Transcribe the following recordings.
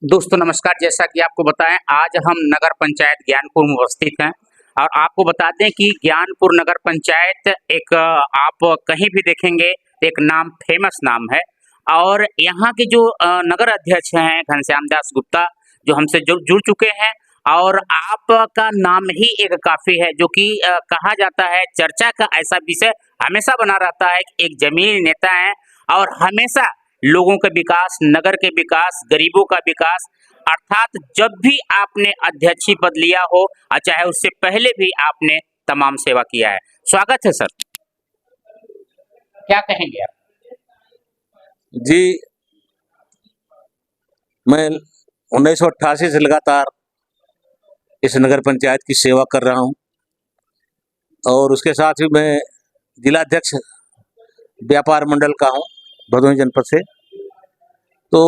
दोस्तों नमस्कार। जैसा कि आपको बताएं, आज हम नगर पंचायत ज्ञानपुर में उपस्थित हैं और आपको बता दें कि ज्ञानपुर नगर पंचायत एक आप कहीं भी देखेंगे तो एक नाम फेमस नाम है। और यहाँ के जो नगर अध्यक्ष हैं घनश्याम दास गुप्ता, जो हमसे जुड़ चुके हैं। और आपका नाम ही एक काफ़ी है, जो कि कहा जाता है चर्चा का ऐसा विषय हमेशा बना रहता है कि एक जमीनी नेता है और हमेशा लोगों के विकास, नगर के विकास, गरीबों का विकास, अर्थात जब भी आपने अध्यक्षीय पद लिया हो और चाहे उससे पहले भी आपने तमाम सेवा किया है। स्वागत है सर। क्या कहेंगे आप? जी, मैं 1988 से लगातार इस नगर पंचायत की सेवा कर रहा हूं और उसके साथ ही मैं जिला अध्यक्ष व्यापार मंडल का हूं भदोही जनपद से। तो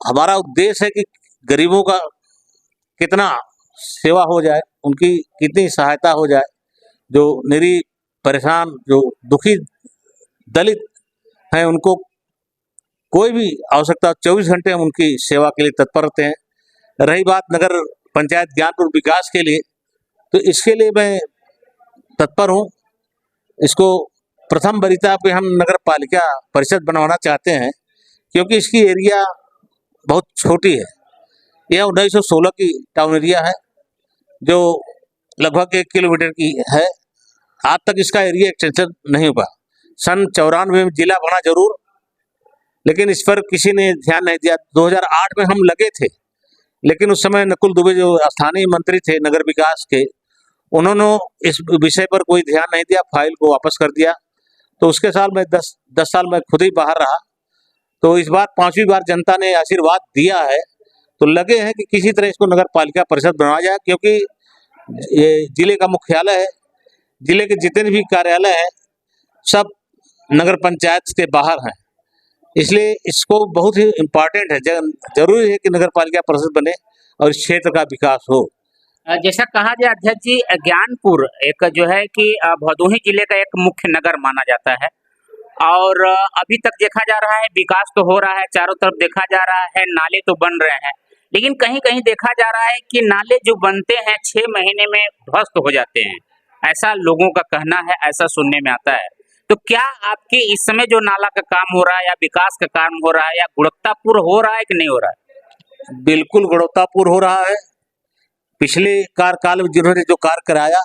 हमारा उद्देश्य है कि गरीबों का कितना सेवा हो जाए, उनकी कितनी सहायता हो जाए, जो निरीह परेशान, जो दुखी दलित हैं, उनको कोई भी आवश्यकता 24 घंटे हम उनकी सेवा के लिए तत्पर रहते हैं। रही बात नगर पंचायत ज्ञानपुर विकास के लिए, तो इसके लिए मैं तत्पर हूँ। इसको प्रथम वरीयता पे हम नगर पालिका परिषद बनवाना चाहते हैं, क्योंकि इसकी एरिया बहुत छोटी है। यह 1916 की टाउन एरिया है, जो लगभग 1 किलोमीटर की है। आज तक इसका एरिया एक्सटेंशन नहीं हुआ। सन 94 में जिला बना जरूर, लेकिन इस पर किसी ने ध्यान नहीं दिया। 2008 में हम लगे थे, लेकिन उस समय नकुल दुबे जो स्थानीय मंत्री थे नगर विकास के, उन्होंने इस विषय पर कोई ध्यान नहीं दिया, फाइल को वापस कर दिया। तो उसके साल में 10 साल में खुद ही बाहर रहा। तो इस बार 5वीं बार जनता ने आशीर्वाद दिया है, तो लगे हैं कि किसी तरह इसको नगर पालिका परिषद बनाया जाए, क्योंकि ये जिले का मुख्यालय है। जिले के जितने भी कार्यालय हैं सब नगर पंचायत के बाहर हैं, इसलिए इसको बहुत ही इम्पोर्टेंट है, जरूरी है कि नगर पालिका परिषद बने और इस क्षेत्र का विकास हो। जैसा कहा जाए अध्यक्ष जी, ज्ञानपुर एक जो है कि भदोही जिले का एक मुख्य नगर माना जाता है और अभी तक देखा जा रहा है विकास तो हो रहा है, चारों तरफ देखा जा रहा है नाले तो बन रहे हैं, लेकिन कहीं कहीं देखा जा रहा है कि नाले जो बनते हैं 6 महीने में ध्वस्त हो जाते हैं। ऐसा लोगों का कहना है, ऐसा सुनने में आता है। तो क्या आपके इस समय जो नाला का काम हो रहा है या विकास का काम हो रहा है या गुणवत्तापूर्ण हो रहा है कि नहीं हो रहा है? बिल्कुल गुणवत्तापूर्ण हो रहा है। पिछले कार्यकाल में जिन्होंने जो कार्य कराया,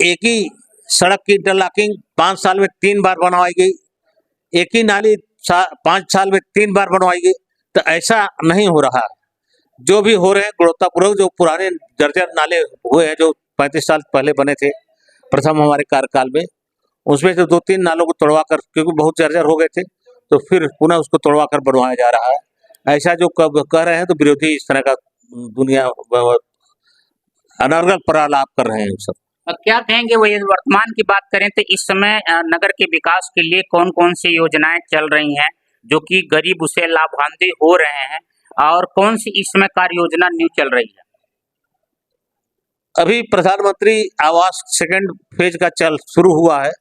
एक ही सड़क की इंटरलॉकिंग 5 साल में 3 बार बनवाई गई, एक ही नाली 5 साल में 3 बार बनवाई गई। तो ऐसा नहीं हो रहा। जो भी हो रहे हैं गुणवत्तापूर्वक, जो पुराने जर्जर नाले हुए हैं जो 35 साल पहले बने थे प्रथम हमारे कार्यकाल में, उसमें से 2-3 नालों को तोड़वा कर, क्योंकि बहुत जर्जर हो गए थे, तो फिर पुनः उसको तोड़वा कर बनवाया जा रहा है। ऐसा जो कह रहे हैं तो विरोधी इस तरह का दुनिया अनर्गल प्रलाप कर रहे हैं सब। क्या कहेंगे वो, यदि वर्तमान की बात करें तो इस समय नगर के विकास के लिए कौन कौन सी योजनाएं चल रही हैं जो कि गरीब उसे लाभान्वित हो रहे हैं, और कौन सी इस समय कार्य योजना न्यू चल रही है? अभी प्रधानमंत्री आवास सेकंड फेज का शुरू हुआ है,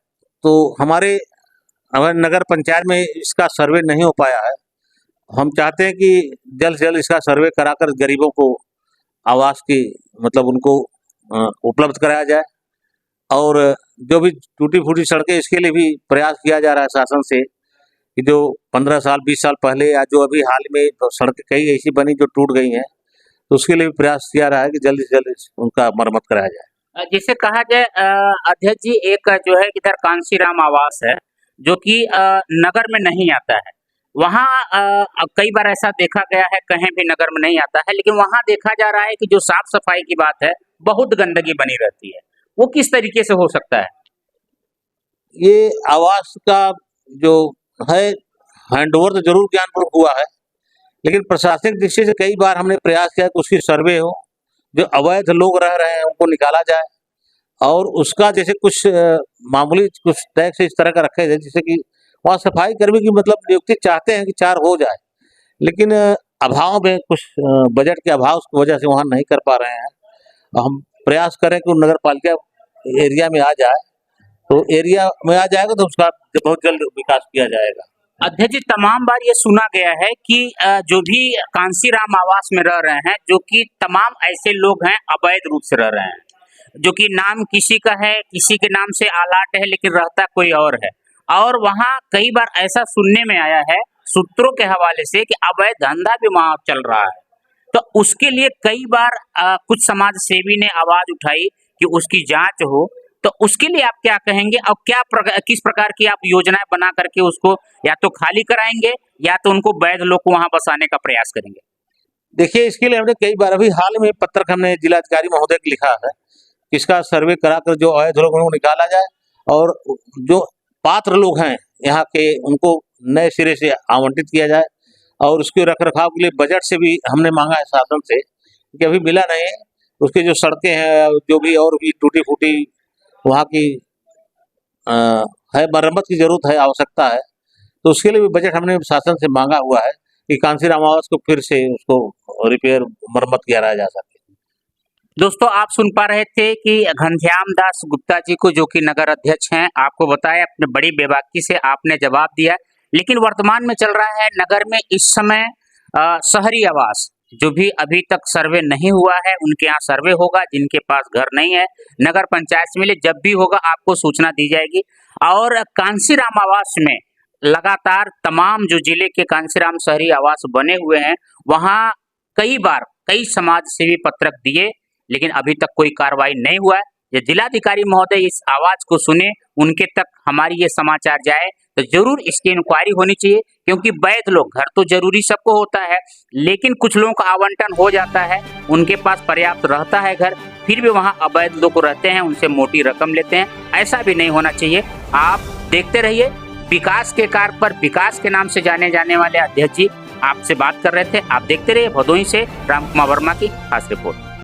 तो हमारे नगर पंचायत में इसका सर्वे नहीं हो पाया है। हम चाहते हैं कि जल्द से जल्द इसका सर्वे कराकर गरीबों को आवास की मतलब उनको उपलब्ध कराया जाए। और जो भी टूटी फूटी सड़कें, इसके लिए भी प्रयास किया जा रहा है शासन से कि जो 15 साल 20 साल पहले या जो अभी हाल में तो सड़कें कई ऐसी बनी जो टूट गई हैं, तो उसके लिए भी प्रयास किया रहा है कि जल्द से जल्द उनका मरम्मत कराया जाए। जिसे कहा जाए अध्यक्ष जी, एक जो है इधर कांशीराम आवास है जो कि नगर में नहीं आता है। वहाँ कई बार ऐसा देखा गया है, कहीं भी नगर में नहीं आता है, लेकिन वहाँ देखा जा रहा है कि जो साफ सफाई की बात है बहुत गंदगी बनी रहती है। वो किस तरीके से हो सकता है? ये आवास का जो है हैंडओवर तो जरूर ज्ञानपुर हुआ है, लेकिन प्रशासनिक दृष्टि से कई बार हमने प्रयास किया कि उसकी सर्वे हो, जो अवैध लोग रह रहे हैं उनको निकाला जाए, और उसका जैसे कुछ मामूली कुछ टैक्स इस तरह का रखे जाए, जिससे कि वहाँ सफाई कर्मी की मतलब नियुक्ति चाहते हैं कि 4 हो जाए, लेकिन अभाव में कुछ बजट के अभाव की वजह से वहाँ नहीं कर पा रहे हैं। हम प्रयास करें कि नगर पालिका एरिया में आ जाए, तो एरिया में आ जाएगा तो उसका बहुत जल्द विकास किया जाएगा। अध्यक्ष जी, तमाम बार ये सुना गया है कि जो भी कांसीराम आवास में रह रहे हैं, जो कि तमाम ऐसे लोग हैं अवैध रूप से रह रहे हैं, जो कि नाम किसी का है, किसी के नाम से आलाट है, लेकिन रहता कोई और है। और वहाँ कई बार ऐसा सुनने में आया है सूत्रों के हवाले से कि अवैध धंधा भी वहाँ चल रहा है। तो उसके लिए कई बार कुछ समाज सेवी ने आवाज उठाई कि उसकी जांच हो। तो उसके लिए आप क्या कहेंगे और किस प्रकार की आप योजनाएं बना करके उसको या तो खाली कराएंगे या तो उनको वैध लोग को वहां बसाने का प्रयास करेंगे? देखिए, इसके लिए हमने कई बार अभी हाल में पत्र हमने जिलाधिकारी महोदय को लिखा है, इसका सर्वे कराकर जो अवैध लोग उनको निकाला जाए और जो पात्र लोग हैं यहाँ के उनको नए सिरे से आवंटित किया जाए। और उसके रख रखाव के लिए बजट से भी हमने मांगा है शासन से कि अभी मिला नहीं है। उसके जो सड़कें हैं जो भी और भी टूटी फूटी वहाँ की है, मरम्मत की जरूरत है, आवश्यकता है, तो उसके लिए भी बजट हमने शासन से मांगा हुआ है कि कांसीराम आवास को फिर से उसको रिपेयर मरम्मत किया जा सके। दोस्तों, आप सुन पा रहे थे कि घनश्याम दास गुप्ता जी को, जो कि नगर अध्यक्ष हैं, आपको बताया, अपने बड़ी बेबाकी से आपने जवाब दिया। लेकिन वर्तमान में चल रहा है नगर में इस समय शहरी आवास, जो भी अभी तक सर्वे नहीं हुआ है उनके यहाँ सर्वे होगा। जिनके पास घर नहीं है नगर पंचायत से मिले, जब भी होगा आपको सूचना दी जाएगी। और कांसीराम आवास में लगातार तमाम जो जिले के कांसीराम शहरी आवास बने हुए हैं, वहाँ कई बार कई समाज सेवी पत्रक दिए, लेकिन अभी तक कोई कार्रवाई नहीं हुआ है। ये जिलाधिकारी महोदय इस आवाज को सुने, उनके तक हमारी ये समाचार जाए, तो जरूर इसकी इंक्वायरी होनी चाहिए। क्योंकि वैध लोग, घर तो जरूरी सबको होता है, लेकिन कुछ लोगों का आवंटन हो जाता है, उनके पास पर्याप्त रहता है घर, फिर भी वहाँ अवैध लोग रहते हैं, उनसे मोटी रकम लेते हैं। ऐसा भी नहीं होना चाहिए। आप देखते रहिए, विकास के कार्य पर विकास के नाम से जाने जाने वाले अध्यक्ष जी आपसे बात कर रहे थे। आप देखते रहिए। भदोही से राम कुमार वर्मा की खास रिपोर्ट।